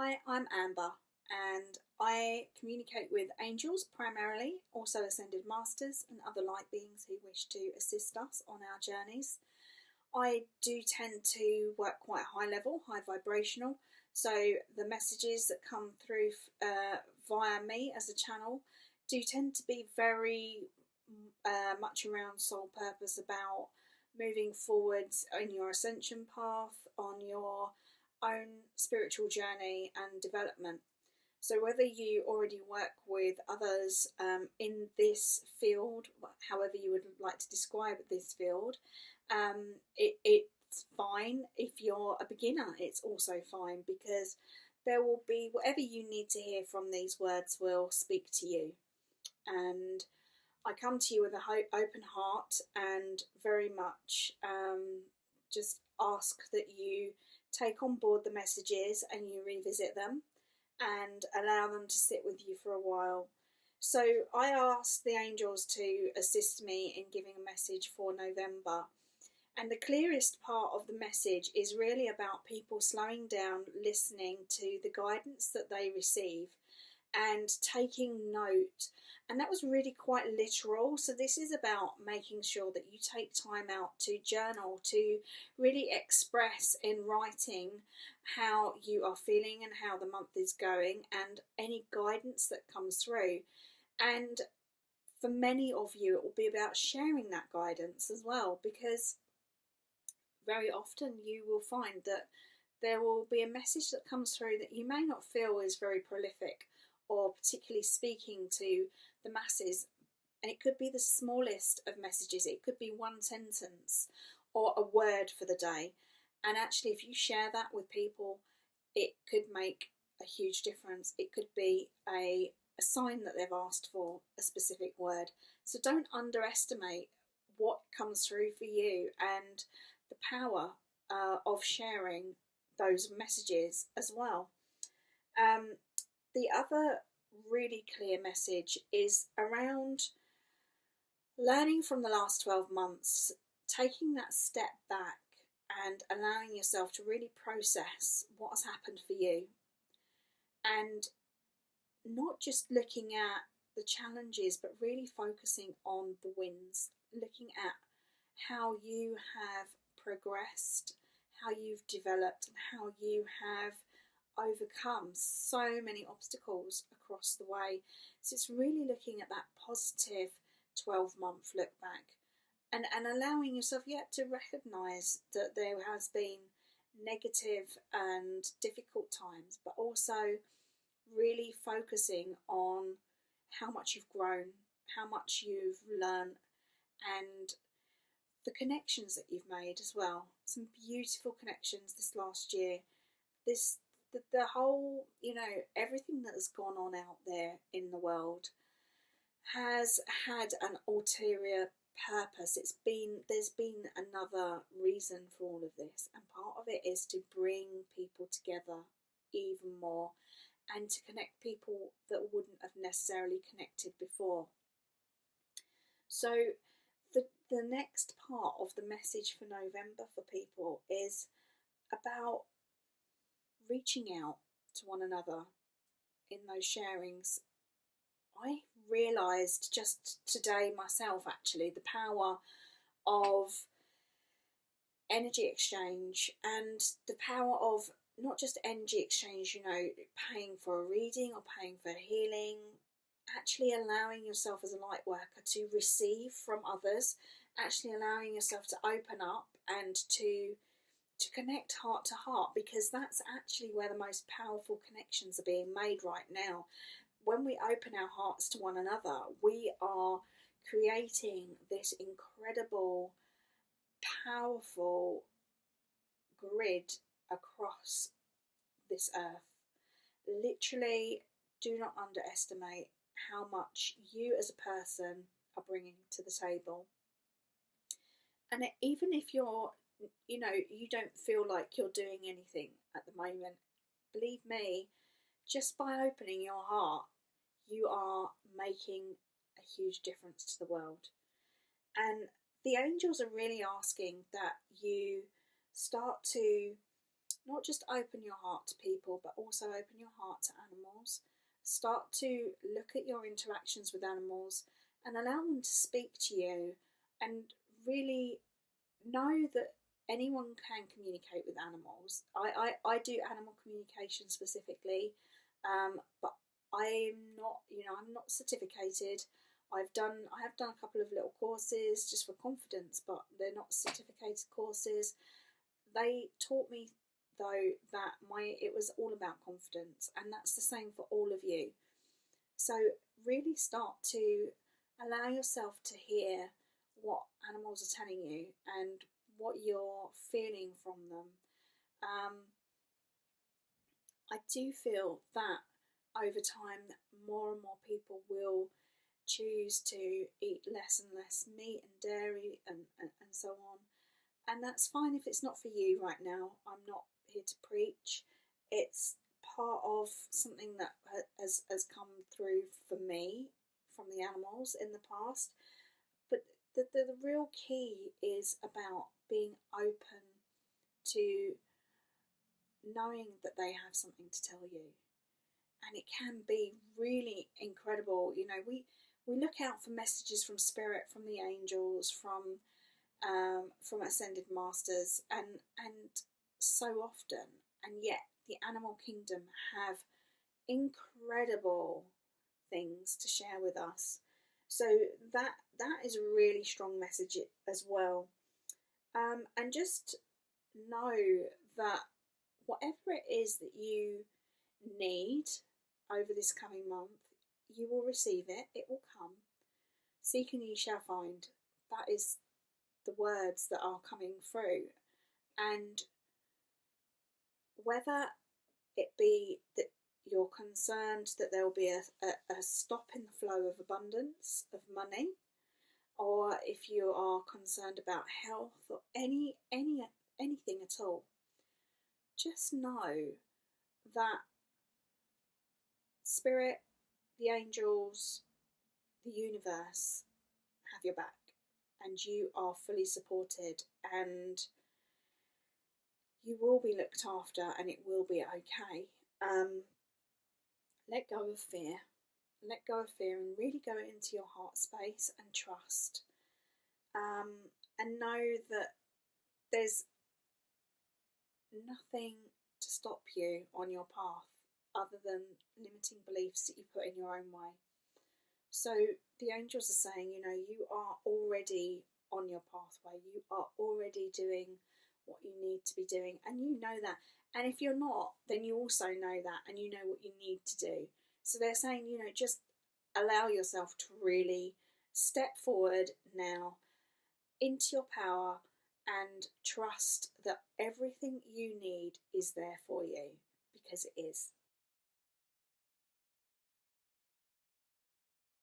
Hi, I'm Amber, and I communicate with angels primarily, also ascended masters and other light beings who wish to assist us on our journeys. I do tend to work quite high level, high vibrational, so the messages that come through via me as a channel do tend to be very much around soul purpose, about moving forwards on your ascension path, on your own spiritual journey and development. So, whether you already work with others in this field, however you would like to describe this field, it's fine. If you're a beginner, it's also fine, because there will be whatever you need to hear from these words will speak to you. And I come to you with an open heart, and very much just ask that you take on board the messages and you revisit them and allow them to sit with you for a while. So I asked the angels to assist me in giving a message for November. And the clearest part of the message is really about people slowing down, listening to the guidance that they receive and taking note. And that was really quite literal. So this is about making sure that you take time out to journal, to really express in writing how you are feeling and how the month is going, and any guidance that comes through. And for many of you, it will be about sharing that guidance as well, because very often you will find that there will be a message that comes through that you may not feel is very prolific or particularly speaking to the masses. And it could be the smallest of messages. It could be one sentence or a word for the day. And actually, if you share that with people, it could make a huge difference. It could be a sign that they've asked for a specific word. So don't underestimate what comes through for you and the power of sharing those messages as well. The other really clear message is around learning from the last 12 months, taking that step back and allowing yourself to really process what has happened for you, and not just looking at the challenges, but really focusing on the wins, looking at how you have progressed, how you've developed, and how you have overcome so many obstacles across the way. So it's really looking at that positive 12-month look back, and allowing yourself to recognise that there has been negative and difficult times, but also really focusing on how much you've grown, how much you've learned, and the connections that you've made as well. Some beautiful connections this last year. The whole, everything that has gone on out there in the world has had an ulterior purpose. There's been another reason for all of this, and part of it is to bring people together even more and to connect people that wouldn't have necessarily connected before. So the next part of the message for November for people is about reaching out to one another in those sharings. I realised just today myself, actually, the power of energy exchange, and the power of not just energy exchange, paying for a reading or paying for healing, actually allowing yourself as a light worker to receive from others, actually allowing yourself to open up and to connect heart to heart, because that's actually where the most powerful connections are being made right now. When we open our hearts to one another, we are creating this incredible, powerful grid across this earth. Literally, do not underestimate how much you as a person are bringing to the table. And even if you're, you don't feel like you're doing anything at the moment, believe me, just by opening your heart, you are making a huge difference to the world. And the angels are really asking that you start to not just open your heart to people, but also open your heart to animals. Start to look at your interactions with animals and allow them to speak to you, and really know that anyone can communicate with animals. I do animal communication specifically, but I'm not, I'm not certificated. I have done a couple of little courses just for confidence, but they're not certificated courses. They taught me though that it was all about confidence, and that's the same for all of you. So really start to allow yourself to hear what animals are telling you and what you're feeling from them. I do feel that over time more and more people will choose to eat less and less meat and dairy and so on. And that's fine if it's not for you right now. I'm not here to preach. It's part of something that has come through for me from the animals in the past. But the real key is about being open to knowing that they have something to tell you. And it can be really incredible. We look out for messages from spirit, from the angels, from ascended masters, and so often, and yet the animal kingdom have incredible things to share with us. So that is a really strong message as well. And just know that whatever it is that you need over this coming month, you will receive it. It will come. Seek and ye shall find. That is the words that are coming through. And whether it be that you're concerned that there will be a stop in the flow of abundance of money, or if you are concerned about health or anything at all, just know that spirit, the angels, the universe have your back, and you are fully supported, and you will be looked after, and it will be okay. Let go of fear. Let go of fear and really go into your heart space and trust. And know that there's nothing to stop you on your path other than limiting beliefs that you put in your own way. So the angels are saying, you are already on your pathway. You are already doing what you need to be doing, and you know that. And if you're not, then you also know that, and you know what you need to do. So they're saying, just allow yourself to really step forward now into your power and trust that everything you need is there for you, because it is.